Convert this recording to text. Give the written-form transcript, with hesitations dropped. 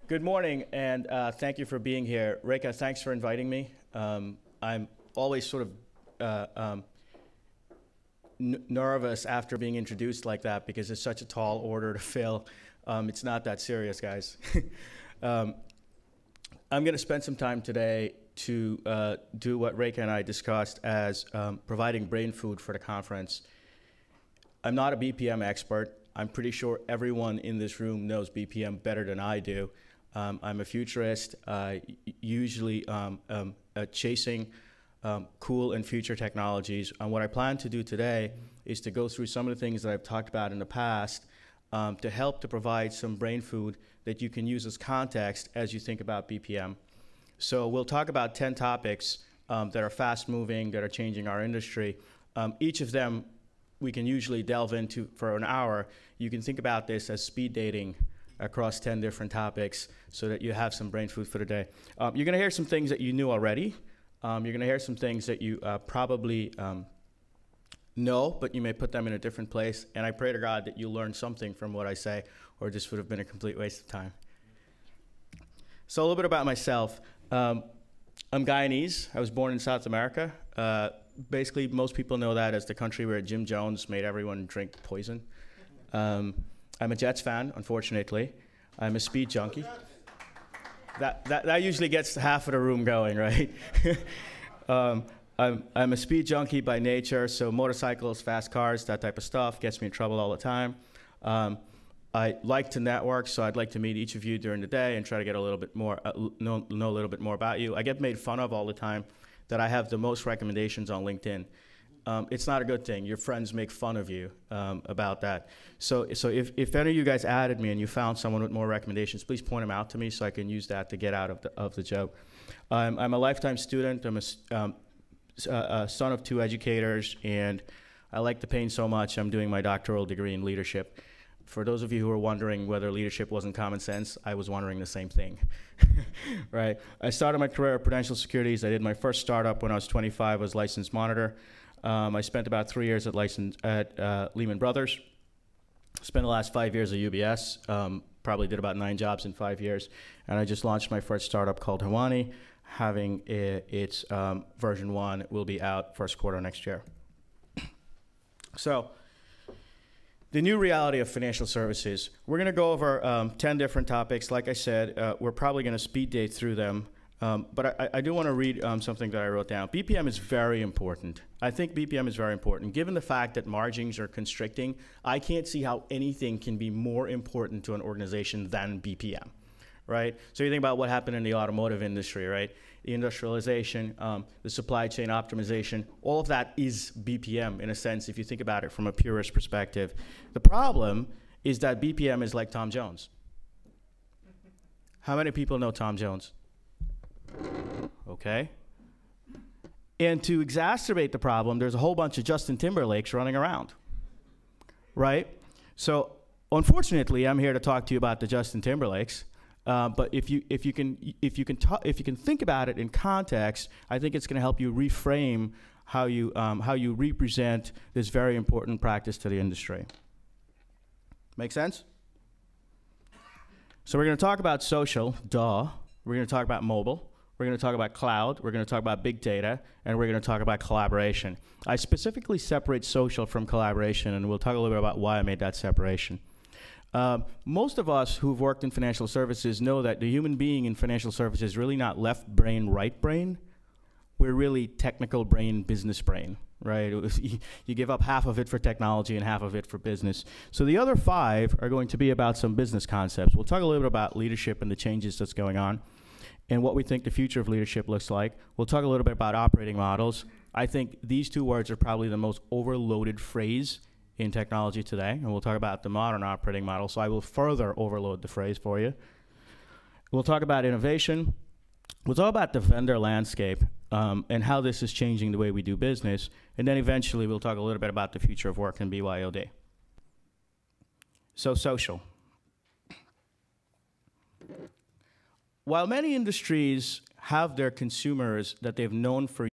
Good morning, and thank you for being here. Reka, thanks for inviting me. I'm always sort of nervous after being introduced like that because it's such a tall order to fill. It's not that serious, guys. I'm going to spend some time today to do what Reka and I discussed as providing brain food for the conference. I'm not a BPM expert. I'm pretty sure everyone in this room knows BPM better than I do. I'm a futurist, usually chasing cool and future technologies. And what I plan to do today is to go through some of the things that I've talked about in the past to help to provide some brain food that you can use as context as you think about BPM. So we'll talk about 10 topics that are fast-moving, that are changing our industry. Each of them we can usually delve into for an hour. You can think about this as speed dating across 10 different topics so that you have some brain food for the day. You're going to hear some things that you knew already. You're going to hear some things that you probably know, but you may put them in a different place. And I pray to God that you learn something from what I say, or this would have been a complete waste of time. So a little bit about myself. I'm Guyanese. I was born in South America. Basically, most people know that as the country where Jim Jones made everyone drink poison. I'm a Jets fan, unfortunately. I'm a speed junkie. That usually gets half of the room going, right? I'm a speed junkie by nature, so motorcycles, fast cars, that type of stuff gets me in trouble all the time. I like to network, so I'd like to meet each of you during the day and try to get a little bit more, know a little bit more about you. I get made fun of all the time that I have the most recommendations on LinkedIn. It's not a good thing. Your friends make fun of you about that. So if any of you guys added me and you found someone with more recommendations, please point them out to me so I can use that to get out of the joke. I'm a lifetime student. I'm a son of 2 educators, and I like the pain so much. I'm doing my doctoral degree in leadership. For those of you who are wondering whether leadership wasn't common sense, I was wondering the same thing, right? I started my career at Prudential Securities. I did my first startup when I was 25 as licensed monitor. I spent about 3 years at Lehman Brothers. Spent the last 5 years at UBS. Probably did about 9 jobs in 5 years. And I just launched my first startup called Hawani, having its version 1 will be out first quarter next year. So the new reality of financial services. We're going to go over 10 different topics. Like I said, we're probably going to speed date through them. But I do want to read something that I wrote down. BPM is very important. I think BPM is very important. Given the fact that margins are constricting, I can't see how anything can be more important to an organization than BPM, right? So you think about what happened in the automotive industry, right? The industrialization, the supply chain optimization, all of that is BPM in a sense if you think about it from a purist perspective. The problem is that BPM is like Tom Jones. How many people know Tom Jones? Okay. And to exacerbate the problem, there's a whole bunch of Justin Timberlakes running around, right? So unfortunately, I'm here to talk to you about the Justin Timberlakes. But if you can think about it in context, I think it's going to help you reframe how you represent this very important practice to the industry. Make sense? So we're going to talk about social, duh. We're going to talk about mobile. We're going to talk about cloud. We're going to talk about big data, and we're going to talk about collaboration. I specifically separate social from collaboration, and we'll talk a little bit about why I made that separation. Most of us who've worked in financial services know that the human being in financial services is really not left brain, right brain. We're really technical brain, business brain, right? You give up half of it for technology and half of it for business. So the other 5 are going to be about some business concepts. We'll talk a little bit about leadership and the changes that's going on and what we think the future of leadership looks like. We'll talk a little bit about operating models. I think these 2 words are probably the most overloaded phrase in technology today, and we'll talk about the modern operating model, so I will further overload the phrase for you. We'll talk about innovation. We'll talk about the vendor landscape and how this is changing the way we do business, and then eventually we'll talk a little bit about the future of work and BYOD. So social. While many industries have their consumers that they've known for